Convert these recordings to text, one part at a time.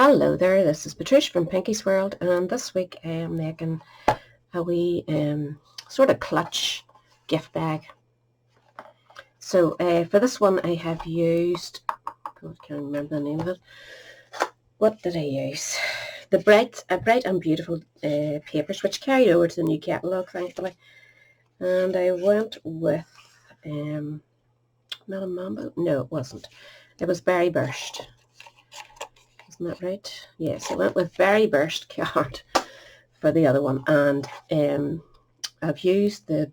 Hello there, this is Patricia from Pinky's World, and this week I am making a wee sort of clutch gift bag. So for this one I have used, God, I can't remember the name of it. What did I use? The Bright and Beautiful papers, which carried over to the new catalogue, thankfully. And I went with, not a Mambo? No, it wasn't. It was Berry Burst. Isn't that right? Yes, I went with Berry Burst card for the other one, and I've used the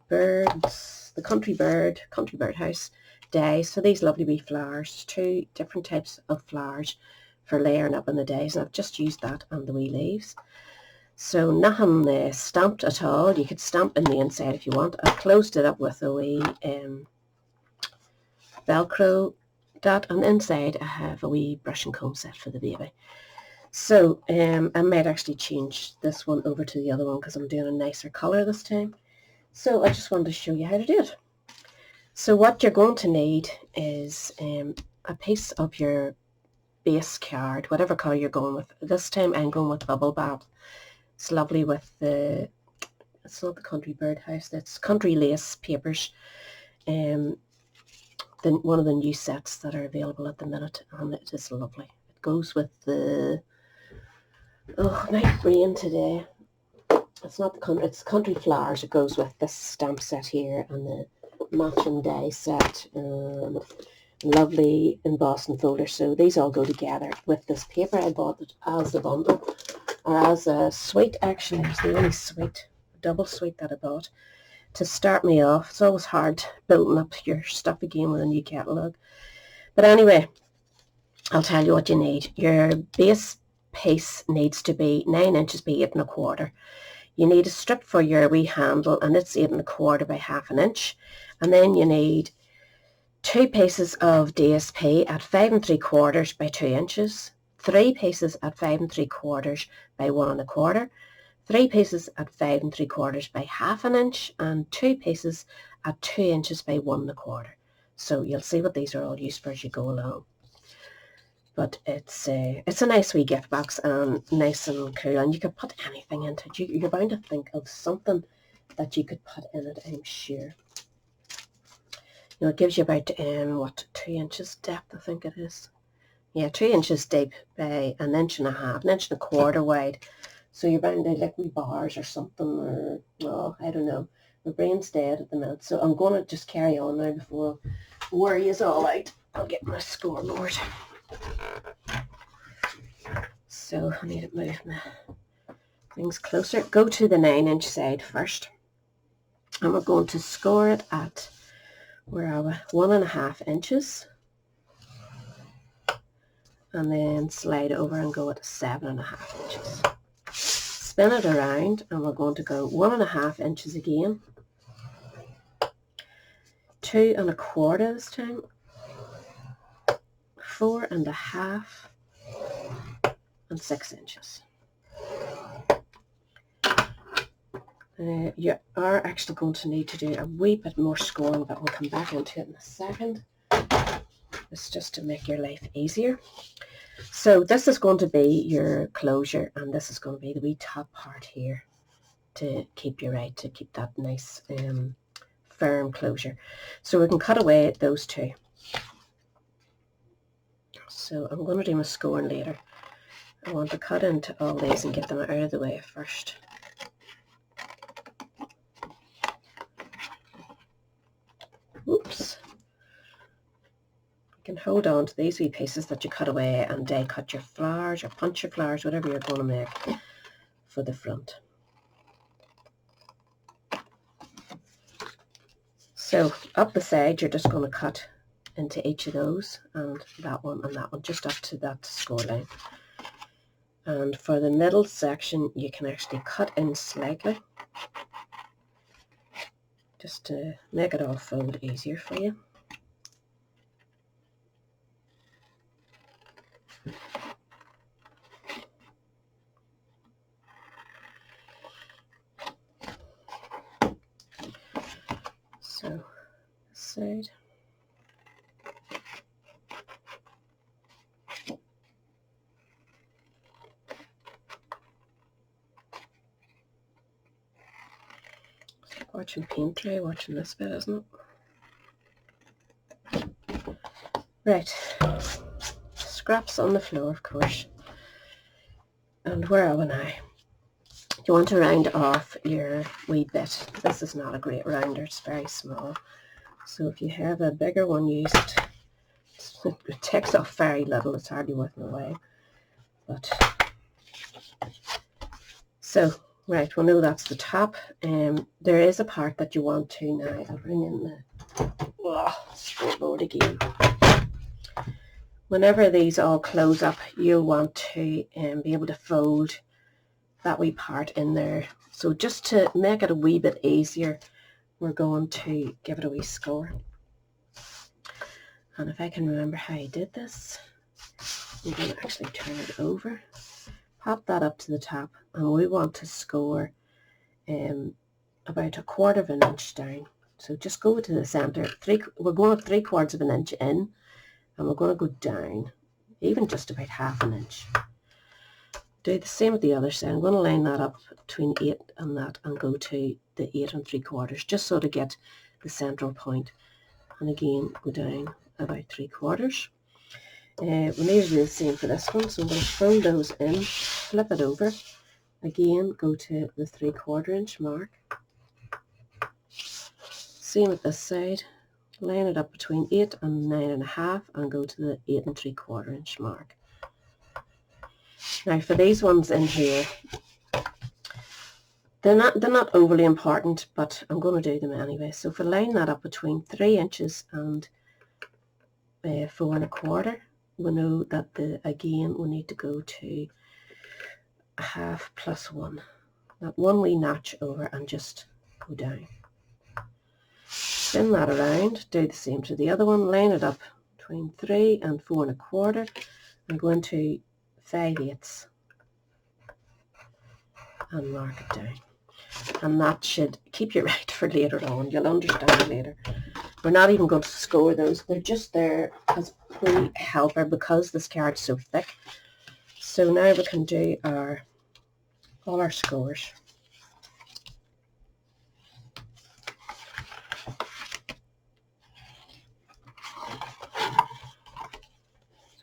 Country Bird House dies for these lovely wee flowers, 2 different types of flowers for layering up in the dies, and I've just used that on the wee leaves. So nothing stamped at all. You could stamp in the inside if you want. I've closed it up with a wee Velcro dot, and inside I have a wee brush and comb set for the baby. So I might actually change this one over to the other one because I'm doing a nicer colour this time. So I just wanted to show you how to do it. So what you're going to need is a piece of your base card, whatever colour you're going with. This time I'm going with Bubble Bath. It's lovely with it's not the Country Bird House, that's Country Lace papers. One of the new sets that are available at the minute, and it is lovely. It goes with the, my brain today. It's not the country, it's Country Flowers. It goes with this stamp set here and the matching die set, lovely embossing folder. So these all go together with this paper. I bought it as a bundle, or as a suite actually. It was the only suite, double suite that I bought to start me off. It's always hard building up your stuff again with a new catalogue. But anyway, I'll tell you what you need. Your base piece needs to be 9 inches by 8 1/4. You need a strip for your wee handle, and it's 8 1/4 by 1/2 inch. And then you need 2 pieces of DSP at 5 3/4 by 2 inches, 3 pieces at 5 3/4 by 1 1/4, 3 pieces at 5 3/4 by 1/2 inch, and 2 pieces at 2 inches by 1 1/4. So you'll see what these are all used for as you go along. But it's a nice wee gift box, and nice and cool, and you could put anything into it. You're bound to think of something that you could put in it, I'm sure. You know, it gives you about 2 inches depth, I think it is. Yeah, 2 inches deep by 1.5 inches, 1.25 inches wide. So you're bound to like wee bars or something, or, well, I don't know. My brain's dead at the minute, so I'm going to just carry on now before I worry is all out. I'll get my scoreboard. So I need to move my things closer. Go to the 9-inch side first, and we're going to score it at, where are we, 1.5 inches, and then slide over and go at 7.5 inches. Spin it around, and we're going to go 1.5 inches again, 2 1/4 this time, 4 1/2, and 6 inches. You are actually going to need to do a wee bit more scoring, but we'll come back into it in a second. It's just to make your life easier. So this is going to be your closure, and this is going to be the wee top part here to keep you right, to keep that nice firm closure. So we can cut away those 2. So I'm going to do my scoring later. I want to cut into all these and get them out of the way first. Oops. You can hold on to these wee pieces that you cut away and cut your flowers or punch your flowers, whatever you're going to make for the front. So up the side, you're just going to cut into each of those, and that one, just up to that score line. And for the middle section, you can actually cut in slightly, just to make it all fold easier for you. So, this side. Watching paint dry, watching this bit, isn't it? Right. Scraps on the floor, of course. And where are we now? You want to round off your wee bit. This is not a great rounder, it's very small. So if you have a bigger one used, it takes off very little, it's hardly worth my while. But so, right, we'll know that's the top. There is a part that you want to now. I'll bring in the board again. Whenever these all close up, you'll want to be able to fold that wee part in there. So just to make it a wee bit easier, we're going to give it a wee score. And if I can remember how I did this, I'm going to actually turn it over. Pop that up to the top, and we want to score about 1/4 of an inch down. So just go to the centre. We're going 3/4 of an inch in, and we're going to go down, even just about 1/2 an inch. Do the same with the other side. I'm going to line that up between 8 and that, and go to the 8 3/4, just so to get the central point. And again, go down about 3/4. We need to do the same for this one, so I'm going to fold those in, flip it over, again go to the 3/4 inch mark. Same with this side, line it up between 8 and 9 1/2 and go to the 8 3/4 inch mark. Now for these ones in here, they're not overly important, but I'm going to do them anyway. So if I line that up between 3 inches and 4 1/4, we know that again we need to go to 1/2 plus 1. That one wee notch over and just go down. Spin that around, do the same to the other one, line it up between 3 and 4 1/4 and go into 5/8 and mark it down. And that should keep you right for later on. You'll understand later. We're not even going to score those. They're just there as a wee helper because this card's so thick. So now we can do all our scores.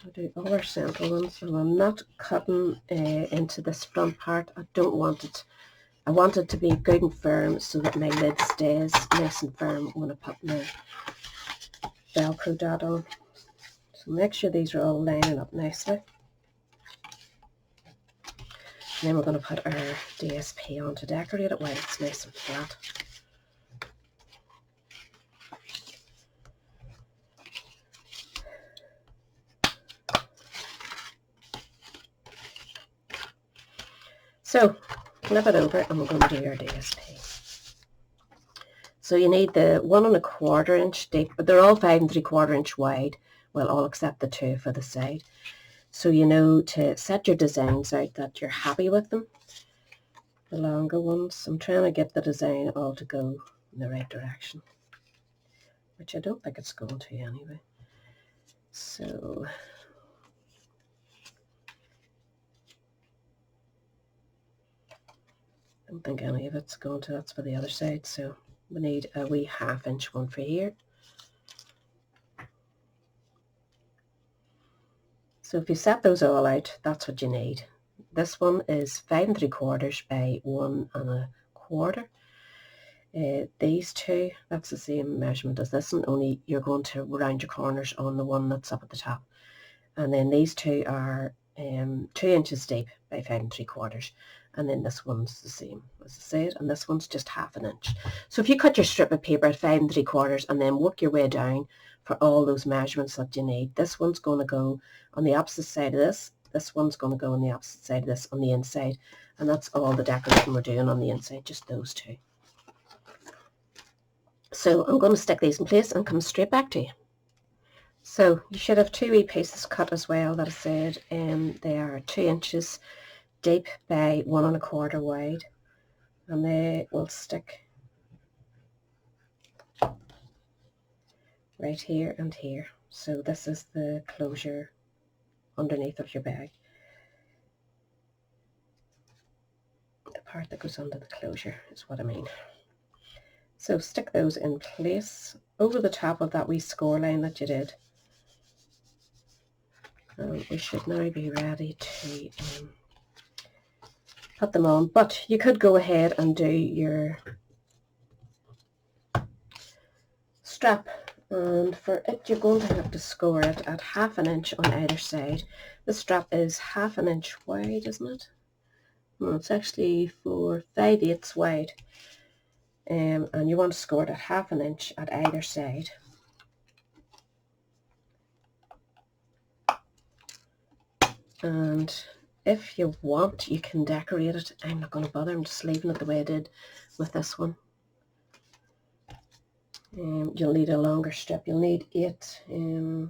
So do all our central ones, and I'm not cutting into this front part. I don't want it. I want it to be good and firm so that my lid stays nice and firm when I put my Velcro dot on. So make sure these are all lining up nicely. And then we're going to put our DSP on to decorate it while it's nice and flat. So flip it over and we're going to do our DSP. So you need the 1 1/4 inch deep, but they're all 5 3/4 inch wide, well, all except the 2 for the side. So you know to set your designs out that you're happy with them. The longer ones, I'm trying to get the design all to go in the right direction, which I don't think it's going to anyway. So I don't think any of it's going to, that's for the other side, so we need a wee 1/2 inch one for here. So if you set those all out, that's what you need. This one is 5 3/4 by 1 1/4. These two, that's the same measurement as this one, only you're going to round your corners on the one that's up at the top. And then these two are 2 inches deep by 5 3/4. And then this one's the same as I said, and this one's just 1/2 an inch. So if you cut your strip of paper at 5 3/4 and then work your way down for all those measurements that you need, this one's going to go on the opposite side of this one's going to go on the opposite side of this on the inside, and that's all the decoration we're doing on the inside, just those two. So I'm going to stick these in place and come straight back to you. So you should have 2 wee pieces cut as well that I said, they are 2 inches deep by 1 1/4 wide, and they will stick right here and here. So this is the closure underneath of your bag, the part that goes under the closure is what I mean. So stick those in place over the top of that wee score line that you did. And we should now be ready to put them on, but you could go ahead and do your strap, and for it you're going to have to score it at 1/2 inch on either side. The strap is 1/2 inch wide, isn't it? No, it's actually for 5/8 wide, and you want to score it at 1/2 inch at either side. And if you want, you can decorate it. I'm not going to bother, I'm just leaving it the way I did with this one. You'll need a longer strip. You'll need 7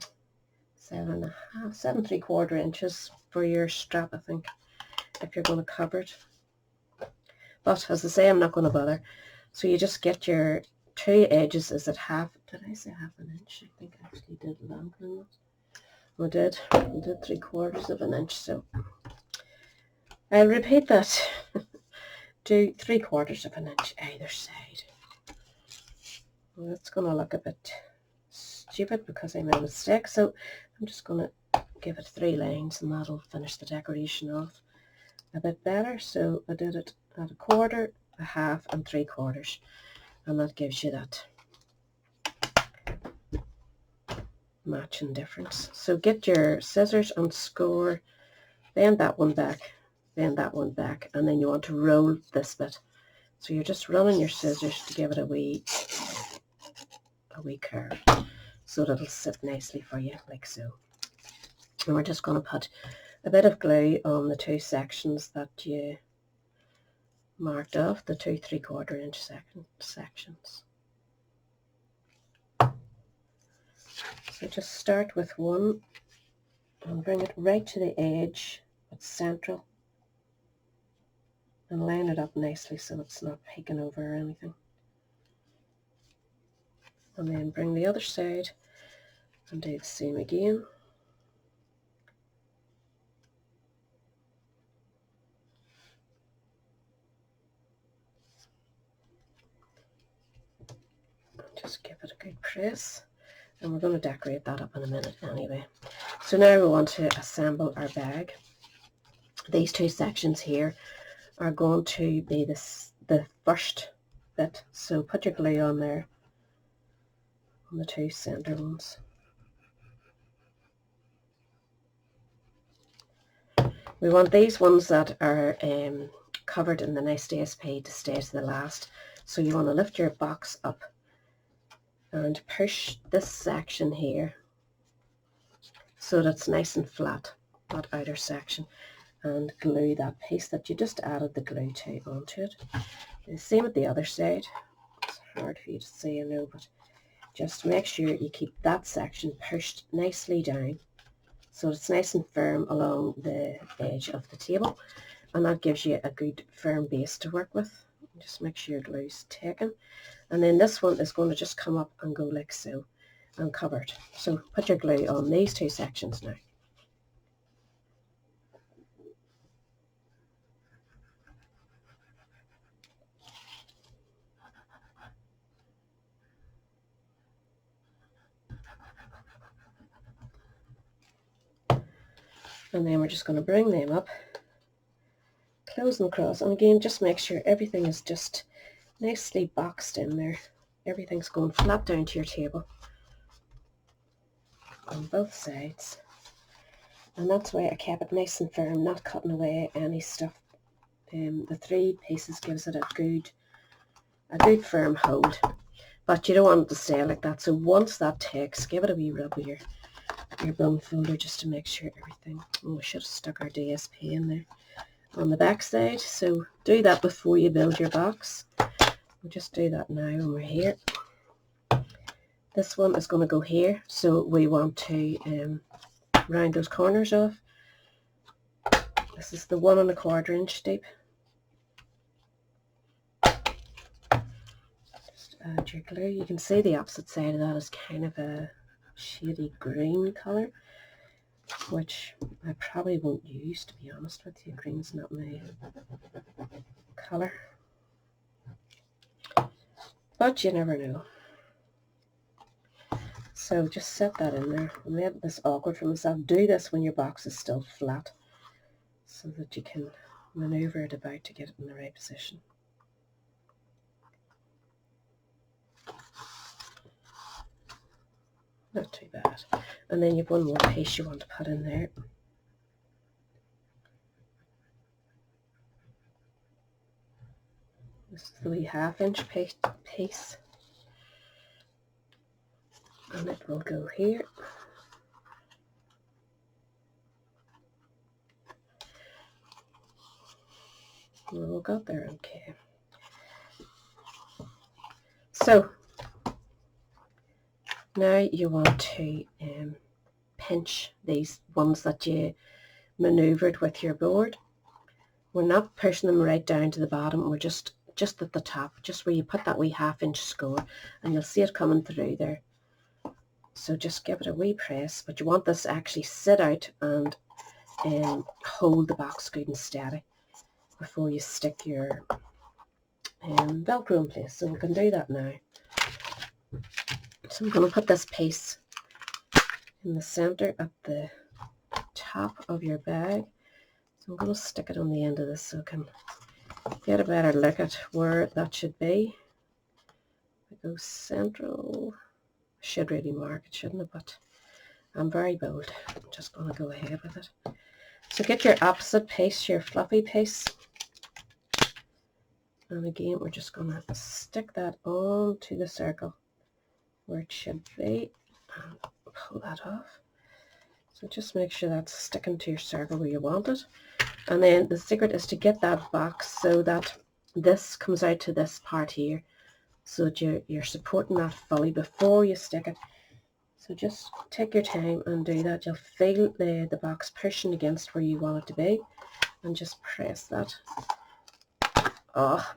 3/4 inches for your strap, I think, if you're going to cover it. But as I say, I'm not going to bother. So you just get your two edges is at did I say 1/2 inch? I think I actually did longer than that. I did 3/4 inch, so I'll repeat that. Do 3/4 inch either side. Well, it's going to look a bit stupid because I made a mistake, so I'm just going to give it 3 lines and that'll finish the decoration off a bit better. So I did it at 1/4, 1/2 and 3/4, and that gives you that matching difference. So get your scissors and score, bend that one back, bend that one back, and then you want to roll this bit. So you're just running your scissors to give it a wee curve so that it'll sit nicely for you, like so. And we're just going to put a bit of glue on the 2 sections that you marked off, the 2 3/4 inch sections. So just start with one and bring it right to the edge, but central, and line it up nicely so it's not peeking over or anything. And then bring the other side and do the same again. Just give it a good press, and we're going to decorate that up in a minute anyway. So now we want to assemble our bag. These 2 sections here are going to be the first bit, so put your glue on there on the 2 center ones. We want these ones that are covered in the nice DSP to stay to the last. So you want to lift your box up and push this section here so that it's nice and flat, that outer section, and glue that piece that you just added the glue to onto it. The same at the other side. It's hard for you to see, I know, but just make sure you keep that section pushed nicely down so it's nice and firm along the edge of the table, and that gives you a good firm base to work with. Just make sure your glue's taken. And then this one is going to just come up and go like so and cover it. So put your glue on these 2 sections now. And then we're just going to bring them up, close them across, and again just make sure everything is just nicely boxed in there. Everything's going flat down to your table on both sides, and that's why I kept it nice and firm, not cutting away any stuff. The 3 pieces gives it a good firm hold, but you don't want it to stay like that. So once that takes, give it a wee rub with your bone folder just to make sure everything. Oh, we should have stuck our DSP in there on the back side, so do that before you build your box. We'll just do that now when we're here. This one is going to go here, so we want to round those corners off. This is the 1 1/4 inch deep. Just add your glue. You can see the opposite side of that is kind of a shady green colour, which I probably won't use, to be honest with you. Green's not my colour. but you never know. So just set that in there. I made this awkward for myself. Do this when your box is still flat so that you can maneuver it about to get it in the right position. Not too bad. And then you've one more piece you want to put in there. This is the wee 1/2 inch piece. And it will go here. We all got there okay. So now you want to pinch these ones that you maneuvered with your board. We're not pushing them right down to the bottom, we're just at the top, just where you put that wee 1/2 inch score, and you'll see it coming through there. So just give it a wee press, but you want this to actually sit out and hold the box good and steady before you stick your Velcro in place. So we can do that now. So I'm going to put this piece in the center at the top of your bag. So I'm going to stick it on the end of this so I can get a better look at where that should be. I go central. I should really mark it, shouldn't I? But I'm very bold. I'm just going to go ahead with it. So get your opposite piece, your fluffy piece. And again, we're just going to stick that onto the circle where it should be and pull that off. So just make sure that's sticking to your circle where you want it. And then the secret is to get that box so that this comes out to this part here, so that you're supporting that fully before you stick it. So just take your time and do that. You'll feel the box pushing against where you want it to be, and just press that. Oh,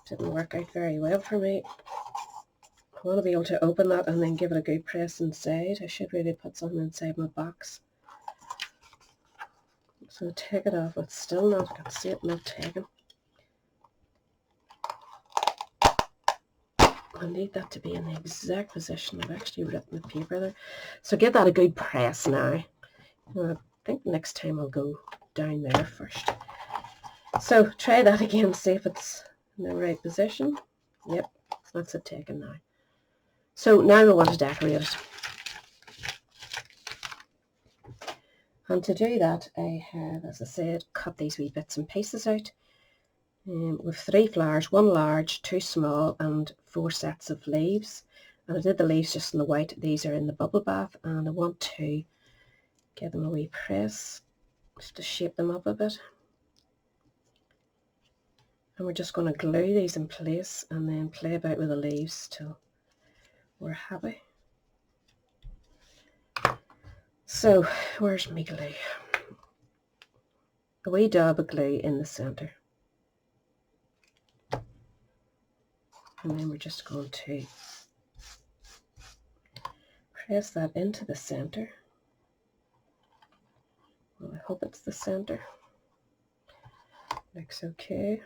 didn't work out very well for me. I want to be able to open that and then give it a good press inside. I should really put something inside my box. So take it off. It's still not, I can see it not taken. I need that to be in the exact position. I've actually written the paper there. So give that a good press now. I think next time I'll go down there first. So try that again, see if it's in the right position. Yep, that's it taken now. So now we want to decorate it. And to do that, I have, as I said, cut these wee bits and pieces out with 3 flowers, 1 large, 2 small, and 4 sets of leaves. And I did the leaves just in the white. These are in the bubble bath, and I want to give them a wee press just to shape them up a bit. And we're just going to glue these in place and then play about with the leaves till we're happy. So where's my glue? A wee dab of glue in the centre. And then we're just going to press that into the centre. Well, I hope it's the centre. Looks okay.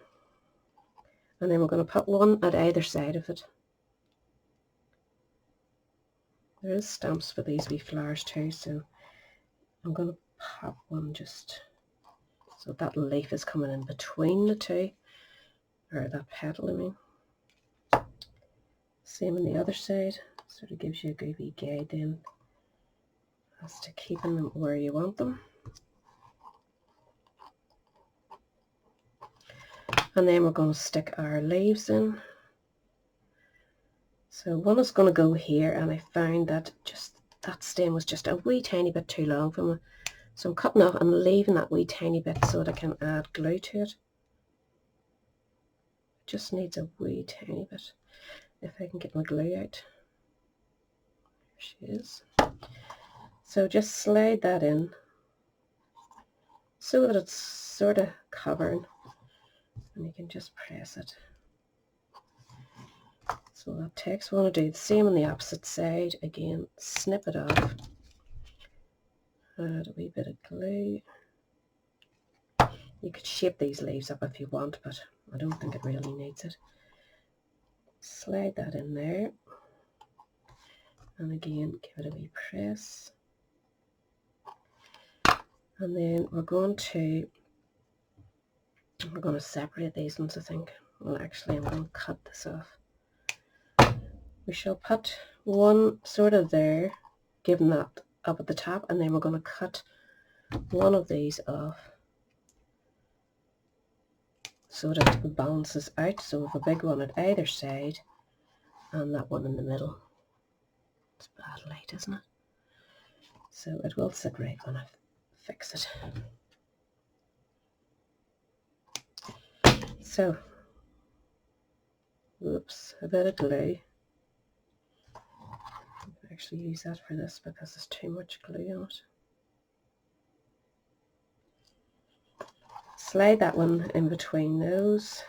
And then we're going to put one at either side of it. There is stamps for these wee flowers too, so I'm going to pop one just so that leaf is coming in between the two, or that petal I mean. Same on the other side, sort of gives you a good wee guide then as to keeping them where you want them. And then we're going to stick our leaves in. So one is going to go here, and I found that just that stem was just a wee tiny bit too long for me. So I'm cutting off and leaving that wee tiny bit so that I can add glue to it. It just needs a wee tiny bit. If I can get my glue out. There she is. So just slide that in so that it's sort of covering, and you can just press it. So that takes, we want to do the same on the opposite side. Again, snip it off. Add a wee bit of glue. You could shape these leaves up if you want, but I don't think it really needs it. slide that in there, and again give it a wee press, and then we're going to separate these ones, I think. Well, actually I'm going to cut this off. We shall put one sort of there, giving that up at the top, and then we're going to cut one of these off so that it balances out. So we have a big one at either side and that one in the middle. It's bad light, isn't it? So it will sit right when I fix it. So, whoops, a bit of glue. I actually use that for this because there's too much glue on it. Slide that one in between those,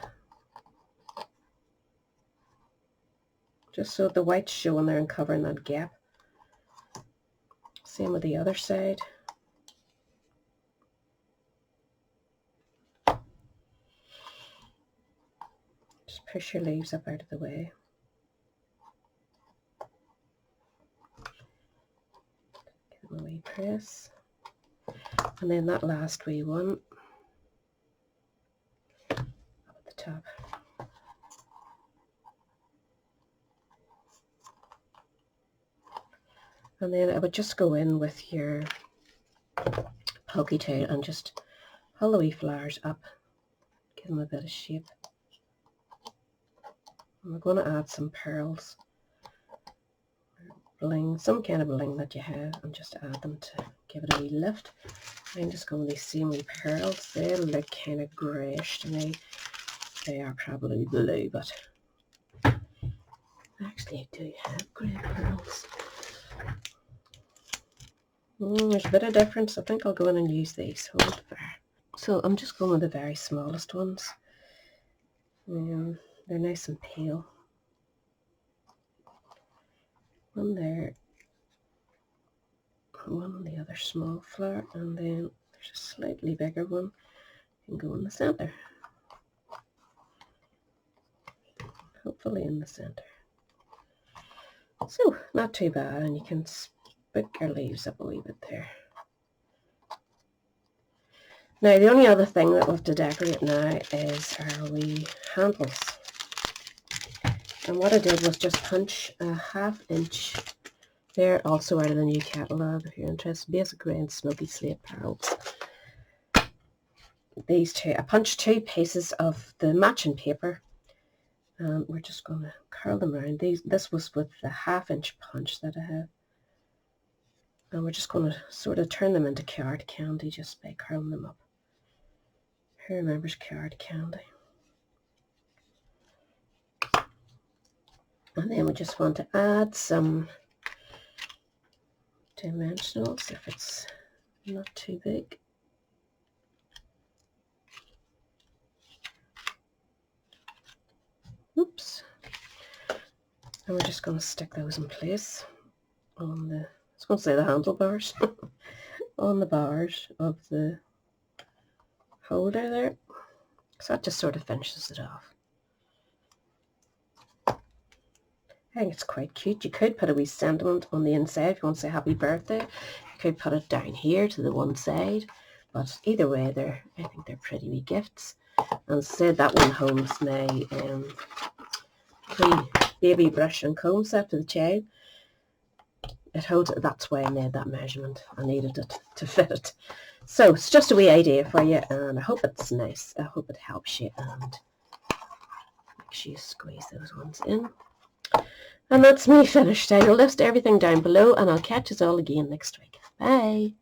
just so the white's showing there and covering that gap. Same with the other side. Just push your leaves up out of the way. Give them a wee press. And then that last wee one up at the top. And then I would just go in with your pokey tail and just pull the wee flowers up, give them a bit of shape. And we're going to add some pearls, bling, some kind of bling that you have, and just add them to give it a wee lift. I'm just going with these same wee pearls. They look kind of greyish to me. They are probably blue, but actually I do have grey pearls. There's a bit of difference. I think I'll go in and use these. Hold there. So I'm just going with the very smallest ones. They're nice and pale. One there, one on the other small flower, and then there's a slightly bigger one. You can go in the centre. Hopefully in the centre. So, not too bad, and you can spick your leaves up a wee bit there. Now, the only other thing that we'll have to decorate now is our wee handles. And what I did was just punch a 1/2 inch. They're also out of the new catalogue if you're interested. Basic Grey and Smoky Slate pearls. These two, I punched 2 pieces of the matching paper. And we're just going to curl them around. This was with the 1/2 inch punch that I have. And we're just going to sort of turn them into card candy just by curling them up. Who remembers card candy? And then we just want to add some dimensionals if it's not too big. Oops. And we're just going to stick those in place on the, I was going to say the handlebars, on the bars of the holder there. So that just sort of finishes it off. I think it's quite cute. You could put a wee sentiment on the inside if you want to say happy birthday. You could put it down here to the one side. But either way, I think they're pretty wee gifts. And said that one holds my free baby brush and comb set for the child. It holds it. That's why I made that measurement. I needed it to fit it. So it's just a wee idea for you, and I hope it's nice. I hope it helps you, and make sure you squeeze those ones in. And that's me finished. I'll list everything down below, and I'll catch us all again next week. Bye.